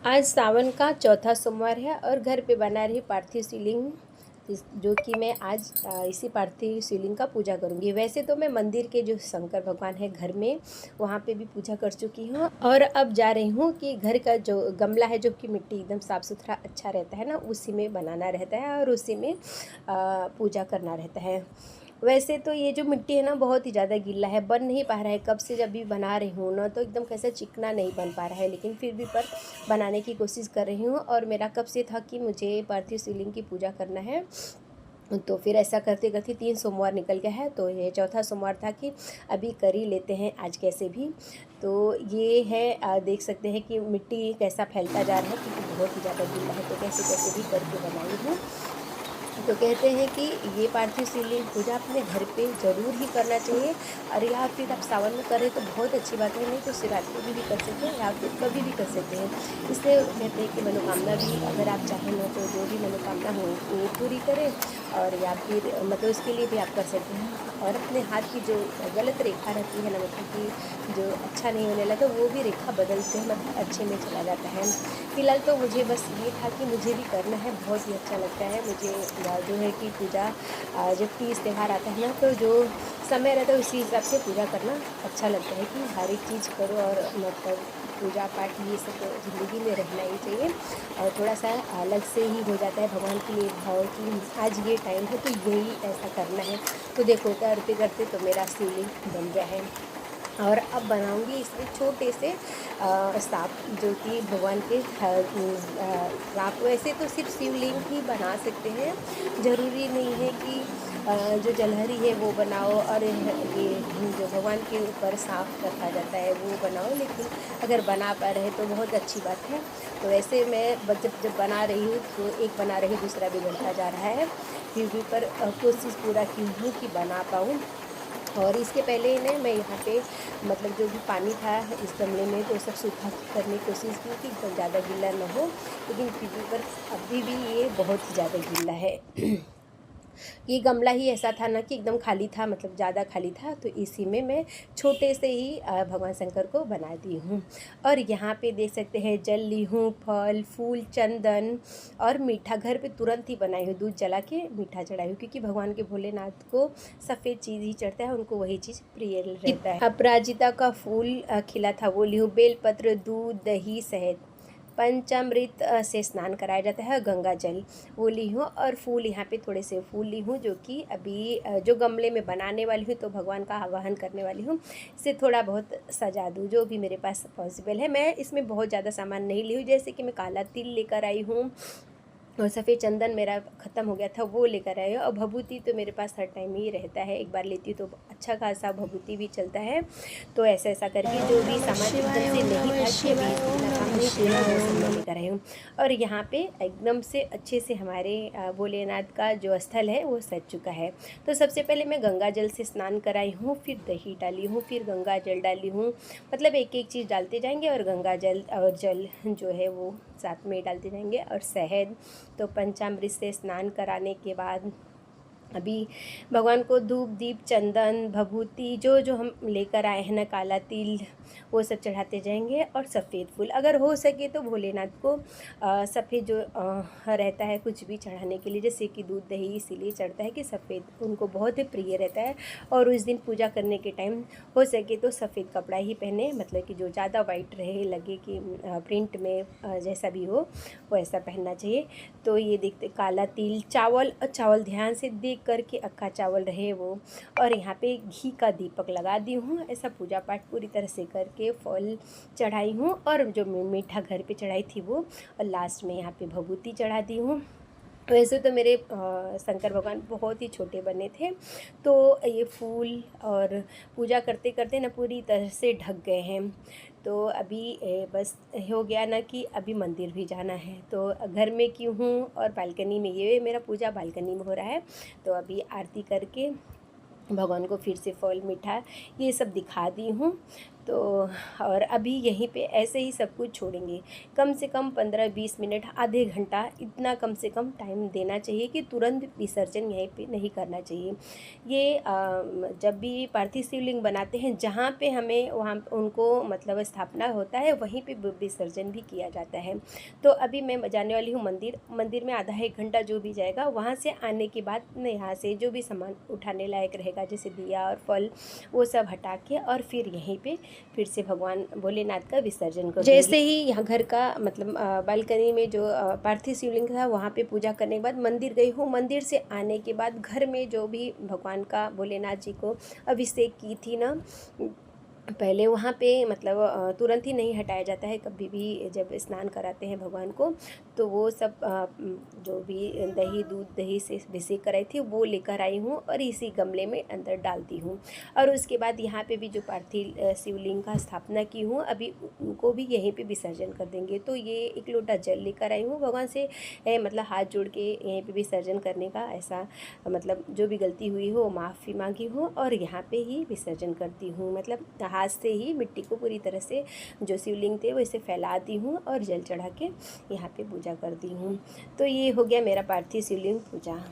आज सावन का चौथा सोमवार है और घर पे बना रही पार्थिव शिवलिंग जो कि मैं आज इसी पार्थिव शिवलिंग का पूजा करूंगी। वैसे तो मैं मंदिर के जो शंकर भगवान है घर में वहाँ पे भी पूजा कर चुकी हूँ और अब जा रही हूँ कि घर का जो गमला है जो कि मिट्टी एकदम साफ़ सुथरा अच्छा रहता है ना, उसी में बनाना रहता है और उसी में पूजा करना रहता है। वैसे तो ये जो मिट्टी है ना बहुत ही ज़्यादा गीला है, बन नहीं पा रहा है। कब से जब भी बना रही हूँ ना तो एकदम कैसे चिकना नहीं बन पा रहा है, लेकिन फिर भी पर बनाने की कोशिश कर रही हूँ। और मेरा कब से था कि मुझे पार्थिव शिवलिंग की पूजा करना है, तो फिर ऐसा करते करते 3 सोमवार निकल गया है, तो ये चौथा सोमवार था कि अभी कर ही लेते हैं आज कैसे भी। तो ये है देख सकते हैं कि मिट्टी कैसा फैलता जा रहा है क्योंकि बहुत ही ज़्यादा गीला है, तो कैसे कैसे भी करके बनाई हूँ। तो कहते हैं कि ये पार्थिव शिवलिंग पूजा अपने घर पे ज़रूर ही करना चाहिए, और या फिर आप सावन में करें तो बहुत अच्छी बात है, नहीं तो शिवरात्रि में भी कर सकते हैं या फिर कभी भी कर सकते हैं। इसलिए कहते हैं कि मनोकामना भी अगर आप चाहें ना तो जो भी मनोकामना हो वो पूरी करें, और या फिर मतलब उसके लिए भी आप कर सकते हैं। और अपने हाथ की जो गलत रेखा रहती है ना, मतलब कि जो अच्छा नहीं होने लगा वो भी रेखा बदलते हैं, मतलब अच्छे में चला जाता है। फिलहाल तो मुझे बस ये था कि मुझे भी करना है, बहुत ही अच्छा लगता है मुझे जो है कि पूजा जब तीज त्यौहार आता है ना तो जो समय रहता है उसी हिसाब से पूजा करना अच्छा लगता है कि हर एक चीज़ करो, और मतलब पूजा पाठ ये सब तो ज़िंदगी में रहना ही चाहिए। और थोड़ा सा अलग से ही हो जाता है भगवान के लिए भाव कि आज ये टाइम है तो यही ऐसा करना है। तो देखो करते करते तो मेरा शिवलिंग बन गया है, और अब बनाऊंगी इसमें छोटे से सांप जो कि भगवान के सांप। वैसे तो सिर्फ शिवलिंग ही बना सकते हैं, ज़रूरी नहीं है कि जो जलहरी है वो बनाओ और ये जो भगवान के ऊपर सांप रखा जाता है वो बनाओ, लेकिन अगर बना पा रहे तो बहुत अच्छी बात है। तो वैसे मैं जब जब बना रही हूँ तो एक बना रही दूसरा बिगड़ता जा रहा है, फिर भी पर कोशिश पूरा की हूँ कि बना पाऊँ। और इसके पहले ने मैं यहाँ पे मतलब जो भी पानी था इस गमले में तो सब सूखा करने की कोशिश की कि एकदम ज़्यादा गीला ना हो, लेकिन फिर भी पर अभी भी ये बहुत ही ज़्यादा गीला है। ये गमला ही ऐसा था ना कि एकदम खाली था, मतलब ज़्यादा खाली था, तो इसी में मैं छोटे से ही भगवान शंकर को बना दी हूँ। और यहाँ पे देख सकते हैं जल ली हूँ, फल फूल चंदन और मीठा घर पे तुरंत ही बनाई हूँ, दूध जला के मीठा चढ़ाई हूँ क्योंकि भगवान के भोलेनाथ को सफ़ेद चीज़ ही चढ़ता है, उनको वही चीज़ प्रिय रहता है। अपराजिता का फूल खिला था वो ली हूँ, बेलपत्र दूध दही शहद पंचामृत से स्नान कराया जाता है, गंगा जल वो ली हूँ। और फूल यहाँ पे थोड़े से फूल ली हूँ जो कि अभी जो गमले में बनाने वाली हूँ तो भगवान का आवाहन करने वाली हूँ, इसे थोड़ा बहुत सजा दूँ जो भी मेरे पास पॉसिबल है। मैं इसमें बहुत ज़्यादा सामान नहीं ली हूँ, जैसे कि मैं काला तिल लेकर आई हूँ और सफ़ेद चंदन मेरा ख़त्म हो गया था वो लेकर आए हो, और भभूति तो मेरे पास हर टाइम ही रहता है, एक बार लेती हूँ तो अच्छा खासा भभूति भी चलता है। तो ऐसा ऐसा करके जो भी सामान एकदम से नहीं था कि अभी इतना काम नहीं किया वो सब मैं लेकर आई हूँ। और यहाँ पे एकदम से अच्छे से हमारे भोलेनाथ का जो स्थल है वो सज चुका है। तो सबसे पहले मैं गंगा जल से स्नान कराई हूँ, फिर दही डाली हूँ, फिर गंगा जल डाली हूँ, मतलब एक एक चीज़ डालते जाएंगे और गंगा जल और जल जो है वो साथ में डालते जाएंगे, और शहद। तो पंचामृत से स्नान कराने के बाद अभी भगवान को धूप दीप चंदन भभूति जो जो हम लेकर आए हैं ना, काला तिल वो सब चढ़ाते जाएंगे, और सफ़ेद फूल अगर हो सके तो भोलेनाथ को सफ़ेद जो रहता है कुछ भी चढ़ाने के लिए, जैसे कि दूध दही इसीलिए चढ़ता है कि सफ़ेद उनको बहुत ही प्रिय रहता है। और उस दिन पूजा करने के टाइम हो सके तो सफ़ेद कपड़ा ही पहने, मतलब कि जो ज़्यादा वाइट रहे, लगे कि प्रिंट में जैसा भी हो वो ऐसा पहनना चाहिए। तो ये देखते काला तिल चावल, और चावल ध्यान से देख करके अक्का चावल रहे वो। और यहाँ पे घी का दीपक लगा दी हूँ, ऐसा पूजा पाठ पूरी तरह से करके फल चढ़ाई हूँ, और जो मीठा घर पे चढ़ाई थी वो, और लास्ट में यहाँ पे भभूति चढ़ा दी हूँ। वैसे तो मेरे शंकर भगवान बहुत ही छोटे बने थे, तो ये फूल और पूजा करते करते ना पूरी तरह से ढक गए हैं। तो अभी बस हो गया ना कि अभी मंदिर भी जाना है, तो घर में क्यों हूँ और बालकनी में, ये मेरा पूजा बालकनी में हो रहा है। तो अभी आरती करके भगवान को फिर से फल मीठा ये सब दिखा दी हूँ। तो और अभी यहीं पे ऐसे ही सब कुछ छोड़ेंगे। कम से कम 15-20 मिनट, आधे घंटा, इतना कम से कम टाइम देना चाहिए कि तुरंत विसर्जन यहीं पे नहीं करना चाहिए। ये जब भी पार्थिव शिवलिंग बनाते हैं जहाँ पे हमें वहाँ उनको मतलब स्थापना होता है वहीं पे विसर्जन भी किया जाता है। तो अभी मैं जाने वाली हूँ मंदिर में आधा एक घंटा जो भी जाएगा, वहाँ से आने के बाद मैं यहाँ से जो भी सामान उठाने लायक रहेगा जैसे दिया और फल वो सब हटा के और फिर यहीं पे फिर से भगवान भोलेनाथ का विसर्जन कर दूँगी। जैसे ही यहाँ घर का मतलब बालकनी में जो पार्थिव शिवलिंग था वहाँ पे पूजा करने के बाद मंदिर गई हूँ। मंदिर से आने के बाद घर में जो भी भगवान का भोलेनाथ जी को अभिषेक की थी ना, पहले वहाँ पे मतलब तुरंत ही नहीं हटाया जाता है। कभी भी जब स्नान कराते हैं भगवान को तो वो सब जो भी दूध दही से अभिषेक कराई थी वो लेकर आई हूँ और इसी गमले में अंदर डालती हूँ। और उसके बाद यहाँ पे भी जो पार्थिव शिवलिंग का स्थापना की हूँ अभी उनको भी यहीं पे विसर्जन कर देंगे। तो ये एक लोटा जल लेकर आई हूँ, भगवान से मतलब हाथ जोड़ के यहीं पे विसर्जन करने का ऐसा मतलब जो भी गलती हुई हो माफ़ी मांगी हो और यहाँ पे ही विसर्जन करती हूँ। मतलब हाथ से ही मिट्टी को पूरी तरह से जो शिवलिंग थे वो इसे फैलाती हूँ और जल चढ़ा के यहाँ पे पूजा करती हूँ। तो ये हो गया मेरा पार्थिव शिवलिंग पूजा।